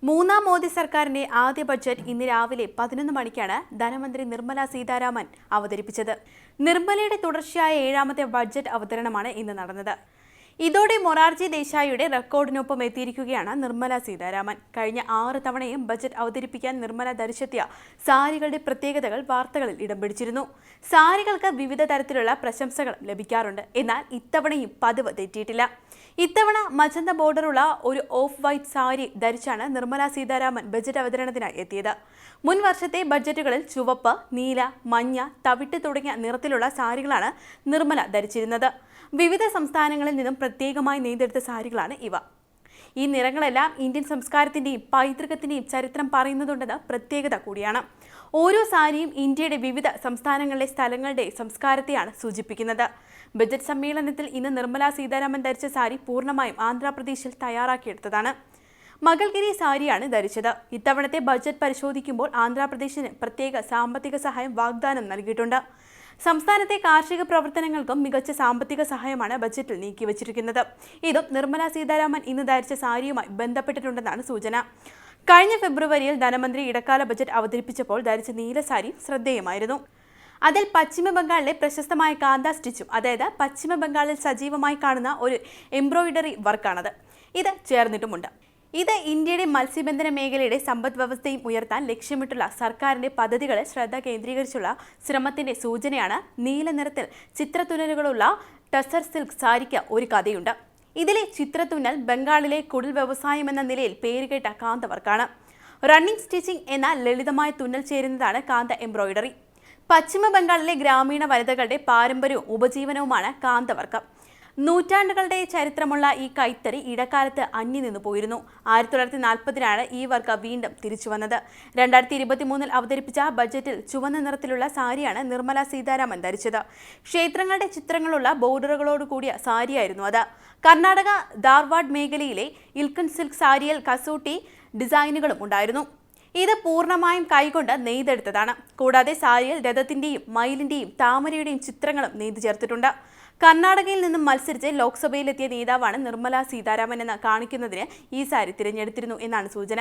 മൂന്നാം മോദി സർക്കാരിന്റെ ആദ്യ ബഡ്ജറ്റ് ഇന്ന് രാവിലെ 11 മണിക്കാണ് ധനമന്ത്രി നിർമ്മല സീതാരാമൻ അവതരിപ്പിച്ചത്. നിർമ്മലയുടെ തുടർച്ചയായ 7ാമത്തെ ബഡ്ജറ്റ് അവതരണമാണ് ഇന്ന് നടന്നത്. ഇതോടെ മൊറാർജി ദേശായിയുടെ റെക്കോർഡിനൊപ്പം എത്തിയിരിക്കുകയാണ് നിർമ്മല സീതാരാമൻ. കഴിഞ്ഞ 6 തവണയും ബജറ്റ് അവതരിപ്പിക്കാൻ നിർമ്മല ധരിച്ചെത്തിയ സാരികളുടെ പ്രത്യേകതകൾ വാർത്തകളിൽ ഇടം പിടിച്ചിരുന്നു. സാരികൾക്ക് വിവിധ തരത്തിലുള്ള പ്രശംസകൾ ലഭിക്കാറുണ്ട്. എന്നാൽ ഇത്തവണയും പതിവ് തെറ്റിയിട്ടില്ല. ഇത്തവണ മജന്ത ബോർഡറുള്ള ഒരു ഓഫ് വൈറ്റ് സാരി ധരിച്ചാണ് നിർമ്മല സീതാരാമൻ ബജറ്റ് അവതരണത്തിനായി എത്തിയത്. മുൻ വർഷത്തെ ബഡ്ജറ്റുകളിൽ ചുവപ്പ്, നീല, മഞ്ഞ, തവിട്ട് തുടങ്ങിയ നിറത്തിലുള്ള സാരികളാണ് നിർമ്മല ധരിച്ചിരുന്നത്. വിവിധ സംസ്ഥാനങ്ങളിൽ നിന്നും പ്രത്യേകമായി നെയ്തെടുത്ത സാരികളാണ് ഇവ. ഈ നിറങ്ങളെല്ലാം ഇന്ത്യൻ സംസ്കാരത്തിന്റെയും പൈതൃകത്തിന്റെയും ചരിത്രം പറയുന്നതുണ്ടെന്ന് പ്രത്യേകത കൂടിയാണ്. ഓരോ സാരിയും ഇന്ത്യയുടെ വിവിധ സംസ്ഥാനങ്ങളിലെ സ്ഥലങ്ങളുടെ സംസ്കാരത്തെയാണ് സൂചിപ്പിക്കുന്നത്. ബജറ്റ് സമ്മേളനത്തിൽ ഇന്ന് നിർമ്മല സീതാരാമൻ ധരിച്ച സാരി പൂർണ്ണമായും ആന്ധ്രാപ്രദേശിൽ തയ്യാറാക്കിയെടുത്തതാണ്. മകൾഗിരി സാരിയാണ് ധരിച്ചത്. ഇത്തവണത്തെ ബജറ്റ് പരിശോധിക്കുമ്പോൾ ആന്ധ്രാപ്രദേശിന് പ്രത്യേക സാമ്പത്തിക സഹായം വാഗ്ദാനം നൽകിയിട്ടുണ്ട്. സംസ്ഥാനത്തെ കാർഷിക പ്രവർത്തനങ്ങൾക്കും മികച്ച സാമ്പത്തിക സഹായമാണ് ബജറ്റിൽ നീക്കിവച്ചിരിക്കുന്നത്. ഇതും നിർമ്മല സീതാരാമൻ ഇന്ന് ധരിച്ച സാരിയുമായി ബന്ധപ്പെട്ടിട്ടുണ്ടെന്നാണ് സൂചന. കഴിഞ്ഞ ഫെബ്രുവരിയിൽ ധനമന്ത്രി ഇടക്കാല ബജറ്റ് അവതരിപ്പിച്ചപ്പോൾ ധരിച്ച നീല സാരി ശ്രദ്ധേയമായിരുന്നു. അതിൽ പശ്ചിമ ബംഗാളിലെ പ്രശസ്തമായ കാന്ത സ്റ്റിച്ചും, അതായത് പശ്ചിമ ബംഗാളിൽ സജീവമായി കാണുന്ന ഒരു എംബ്രോയിഡറി വർക്കാണത്. ഇത് ചേർന്നിട്ടുമുണ്ട്. ഇത് ഇന്ത്യയുടെ മത്സ്യബന്ധന മേഖലയുടെ സമ്പദ് വ്യവസ്ഥയും ഉയർത്താൻ ലക്ഷ്യമിട്ടുള്ള സർക്കാരിന്റെ പദ്ധതികളിൽ ശ്രദ്ധ കേന്ദ്രീകരിച്ചുള്ള ശ്രമത്തിന്റെ സൂചനയാണ്. നീല നിറത്തിൽ ചിത്രത്തുന്നലുകളുള്ള ടസർ സിൽക്ക് സാരിക്ക് ഒരു കഥയുണ്ട്. ഇതിലെ ചിത്രത്തുന്നൽ ബംഗാളിലെ കുടിൽ വ്യവസായം എന്ന നിലയിൽ പേരുകേട്ട കാന്ത വർക്കാണ്. റണ്ണിംഗ് സ്റ്റിച്ചിങ് എന്ന ലളിതമായ തുന്നൽ ചേരുന്നതാണ് കാന്ത എംബ്രോയിഡറി. പശ്ചിമ ബംഗാളിലെ ഗ്രാമീണ വനിതകളുടെ പാരമ്പര്യവും ഉപജീവനവുമാണ് കാന്തവർക്ക്. നൂറ്റാണ്ടുകളുടെ ചരിത്രമുള്ള ഈ കൈത്തറി ഇടക്കാലത്ത് അന്യം നിന്നു പോയിരുന്നു. 1940-ലാണ് ഈ വർക്ക് വീണ്ടും തിരിച്ചു വന്നത്. 2023-ൽ അവതരിപ്പിച്ച ബജറ്റിൽ ചുവന്ന നിറത്തിലുള്ള സാരിയാണ് നിർമ്മല സീതാരാമൻ ധരിച്ചത്. ക്ഷേത്രങ്ങളുടെ ചിത്രങ്ങളുള്ള ബോർഡറുകളോട് കൂടിയ സാരിയായിരുന്നു അത്. കർണാടക ധാർവാഡ് മേഖലയിലെ ഇൽക്കൺ സിൽക്ക് സാരിയിൽ കസൂട്ടി ഡിസൈനുകളും ഉണ്ടായിരുന്നു. ഇത് പൂർണ്ണമായും കൈകൊണ്ട് നെയ്തെടുത്തതാണ്. കൂടാതെ സാരിയിൽ രഥത്തിന്റെയും മയിലിന്റെയും താമരയുടെയും ചിത്രങ്ങളും നെയ്തു ചേർത്തിട്ടുണ്ട്. കർണാടകയിൽ നിന്നും മത്സരിച്ച് ലോക്സഭയിലെത്തിയ നേതാവാണ് നിർമ്മല സീതാരാമൻ എന്ന് കാണിക്കുന്നതിന് ഈ സാരി തിരഞ്ഞെടുത്തിരുന്നു എന്നാണ് സൂചന.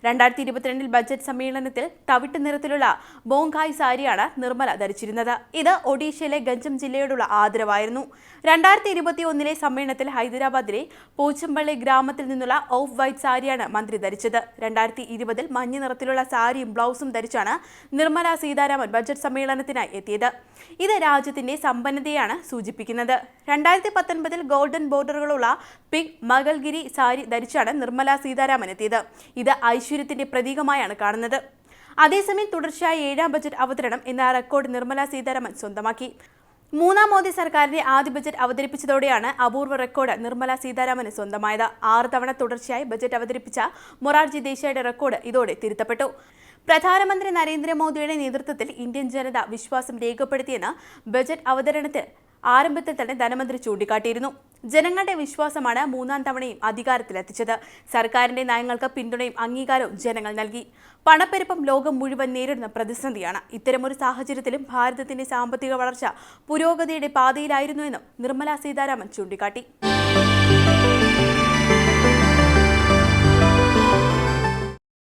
2022-ൽ ബജറ്റ് സമ്മേളനത്തിൽ തവിട്ട് നിറത്തിലുള്ള ബോങ്കായ് സാരിയാണ് നിർമ്മല ധരിച്ചിരുന്നത്. ഇത് ഒഡീഷയിലെ ഗഞ്ചം ജില്ലയോടുള്ള ആദരവായിരുന്നു. 2021-ലെ സമ്മേളനത്തിൽ ഹൈദരാബാദിലെ പോച്ചമ്പള്ളി ഗ്രാമത്തിൽ നിന്നുള്ള ഓഫ് വൈറ്റ് സാരിയാണ് മന്ത്രി ധരിച്ചത്. 2020-ൽ മഞ്ഞ നിറത്തിലുള്ള സാരിയും ബ്ലൗസും ധരിച്ചാണ് നിർമ്മല സീതാരാമൻ ബജറ്റ് സമ്മേളനത്തിനായി എത്തിയത്. ഇത് രാജ്യത്തിന്റെ സമ്പന്നതയാണ് സൂചിപ്പിക്കുന്നത്. 2019-ൽ ഗോൾഡൻ ബോർഡറുകളുള്ള പിങ്ക് മകൾഗിരി സാരി ധരിച്ചാണ് നിർമ്മല സീതാരാമൻ എത്തിയത്. ഇത് ഐശ്വര്യത്തിന്റെ പ്രതീകമായാണ് കാണുന്നത്. അതേസമയം തുടർച്ചയായ 7ാം ബജറ്റ് അവതരണം എന്ന റെക്കോർഡ് നിർമ്മല സീതാരാമൻ സ്വന്തമാക്കി. മൂന്നാം മോദി സർക്കാരിന്റെ ആദ്യ ബജറ്റ് അവതരിപ്പിച്ചതോടെയാണ് അപൂർവ റെക്കോർഡ് നിർമ്മല സീതാരാമന് സ്വന്തമായത്. 6 തവണ തുടർച്ചയായി ബജറ്റ് അവതരിപ്പിച്ച മൊറാർജി ദേശായിയുടെ റെക്കോർഡ് ഇതോടെ തിരുത്തപ്പെട്ടു. പ്രധാനമന്ത്രി നരേന്ദ്രമോദിയുടെ നേതൃത്വത്തിൽ ഇന്ത്യൻ ജനത വിശ്വാസം രേഖപ്പെടുത്തിയെന്ന് ബജറ്റ് അവതരണത്തിൽ ആരംഭത്തിൽ തന്നെ ധനമന്ത്രി ചൂണ്ടിക്കാട്ടിയിരുന്നു. ജനങ്ങളുടെ വിശ്വാസമാണ് മൂന്നാം തവണയും അധികാരത്തിലെത്തിച്ചത്. സർക്കാരിന്റെ നയങ്ങൾക്ക് പിന്തുണയും അംഗീകാരവും ജനങ്ങൾ നൽകി. പണപ്പെരുപ്പം ലോകം മുഴുവൻ നേരിടുന്ന പ്രതിസന്ധിയാണ്. ഇത്തരമൊരു സാഹചര്യത്തിലും ഭാരതത്തിന്റെ സാമ്പത്തിക വളർച്ച പുരോഗതിയുടെ പാതയിലായിരുന്നുവെന്നും നിർമ്മല സീതാരാമൻ ചൂണ്ടിക്കാട്ടി.